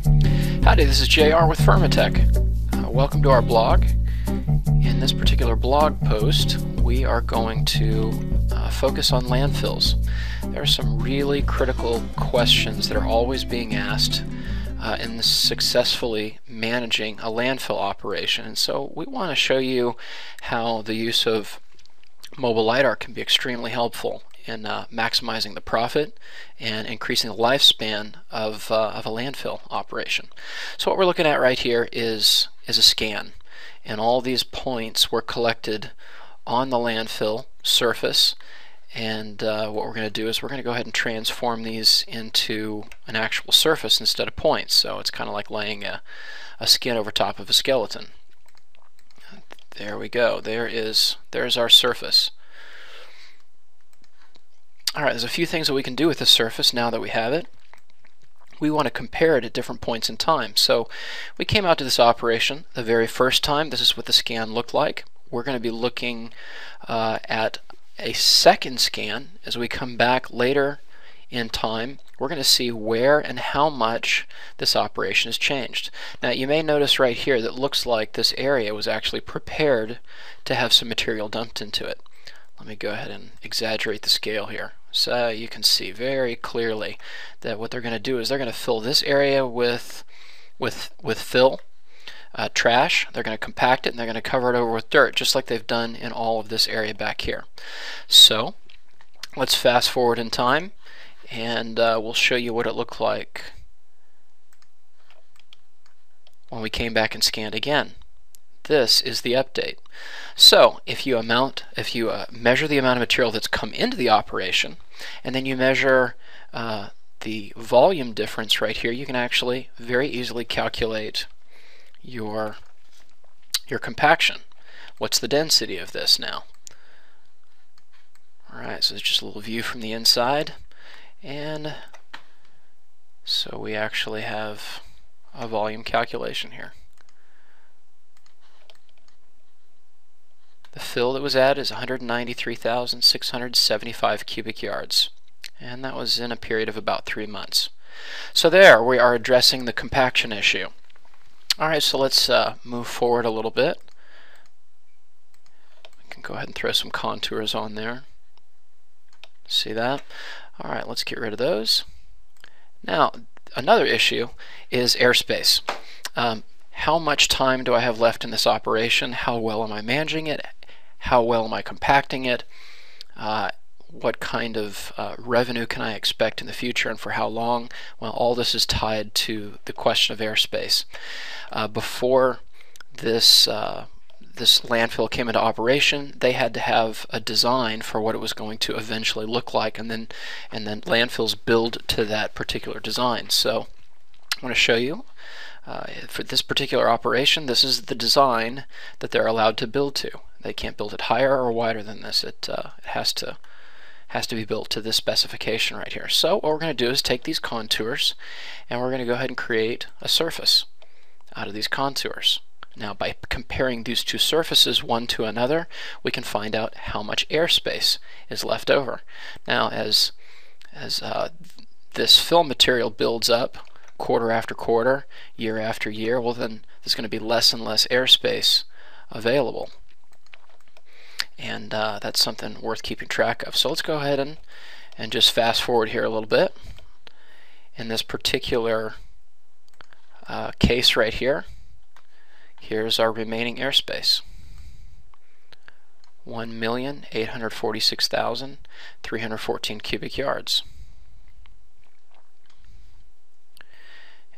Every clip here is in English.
Howdy, this is JR with Firmatek. Welcome to our blog. In this particular blog post, we are going to focus on landfills. There are some really critical questions that are always being asked in successfully managing a landfill operation. And so we want to show you how the use of mobile LIDAR can be extremely helpful in maximizing the profit and increasing the lifespan of a landfill operation. So what we're looking at right here is a scan, and all these points were collected on the landfill surface, and what we're going to do is we're going to go ahead and transform these into an actual surface instead of points. So it's kind of like laying a skin over top of a skeleton. There we go. There's our surface. Alright, there's a few things that we can do with this surface now that we have it. We want to compare it at different points in time. So we came out to this operation the very first time. This is what the scan looked like. We're going to be looking at a second scan. As we come back later in time, we're going to see where and how much this operation has changed. Now you may notice right here that it looks like this area was actually prepared to have some material dumped into it. Let me go ahead and exaggerate the scale here. So you can see very clearly that what they're going to do is they're going to fill this area with fill, trash. They're going to compact it and they're going to cover it over with dirt, just like they've done in all of this area back here. So let's fast forward in time, and we'll show you what it looked like when we came back and scanned again. This is the update. So if you measure the amount of material that's come into the operation, and then you measure the volume difference right here, you can actually very easily calculate your compaction. What's the density of this now? Alright, so it's just a little view from the inside, and so we actually have a volume calculation here. The fill that was added is 193,675 cubic yards, and that was in a period of about 3 months. So there we are addressing the compaction issue. Alright, so let's move forward a little bit. We can go ahead and throw some contours on there. See that? Alright, let's get rid of those. Now, another issue is airspace. How much time do I have left in this operation? How well am I managing it? How well am I compacting it? What kind of revenue can I expect in the future, and for how long? Well, all this is tied to the question of airspace. Before this landfill came into operation, they had to have a design for what it was going to eventually look like, and then landfills build to that particular design. So I want to show you. For this particular operation, this is the design that they're allowed to build to. They can't build it higher or wider than this. It has to be built to this specification right here. So what we're going to do is take these contours, and we're going to go ahead and create a surface out of these contours. Now, by comparing these two surfaces one to another, we can find out how much airspace is left over. Now, as this fill material builds up quarter after quarter, year after year, well then there's going to be less and less airspace available, and that's something worth keeping track of. So let's go ahead and just fast forward here a little bit. In this particular case right here, here's our remaining airspace: 1,846,314 cubic yards.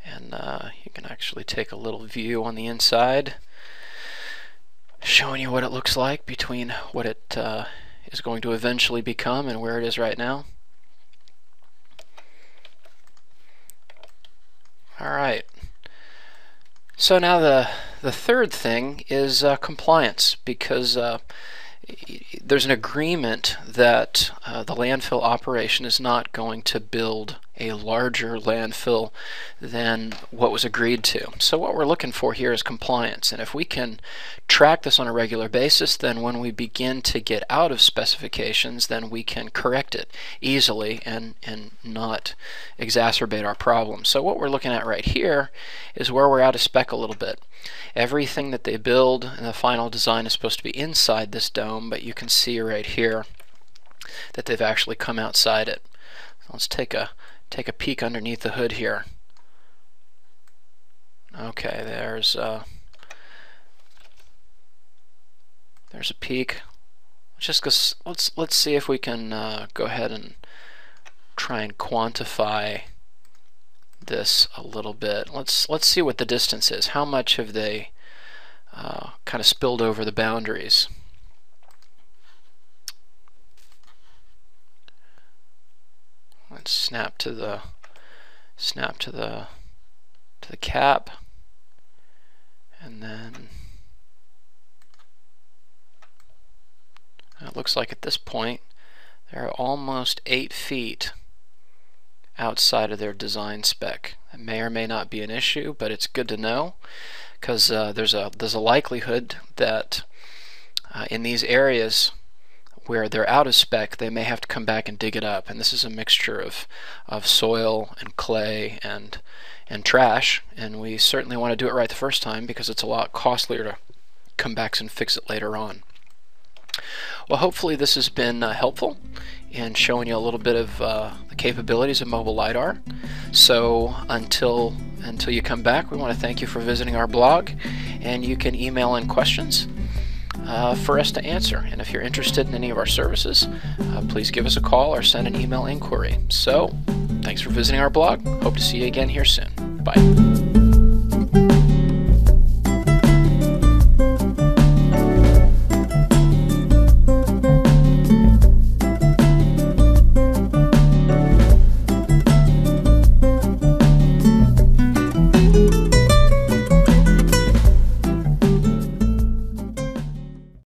And you can actually take a little view on the inside, showing you what it looks like between what it is going to eventually become and where it is right now. Alright, so now the third thing is compliance, because there's an agreement that the landfill operation is not going to build a larger landfill than what was agreed to. So what we're looking for here is compliance, and if we can track this on a regular basis, then when we begin to get out of specifications, then we can correct it easily and not exacerbate our problems. So what we're looking at right here is where we're out of spec a little bit. Everything that they build in the final design is supposed to be inside this dome, but you can see right here that they've actually come outside it. So let's take a peek underneath the hood here. Okay, there's a peek. Let's see if we can go ahead and try and quantify this a little bit. Let's see what the distance is. How much have they kind of spilled over the boundaries? Let's snap to the cap, and then it looks like at this point they're almost 8 feet outside of their design spec. It may or may not be an issue, but it's good to know, because there's a likelihood that in these areas where they're out of spec, they may have to come back and dig it up. And this is a mixture of soil and clay and trash, and we certainly want to do it right the first time because it's a lot costlier to come back and fix it later on. Well, hopefully this has been helpful in showing you a little bit of the capabilities of mobile LIDAR. So until you come back, we want to thank you for visiting our blog, and you can email in questions for us to answer. And if you're interested in any of our services, please give us a call or send an email inquiry. So thanks for visiting our blog. Hope to see you again here soon. Bye.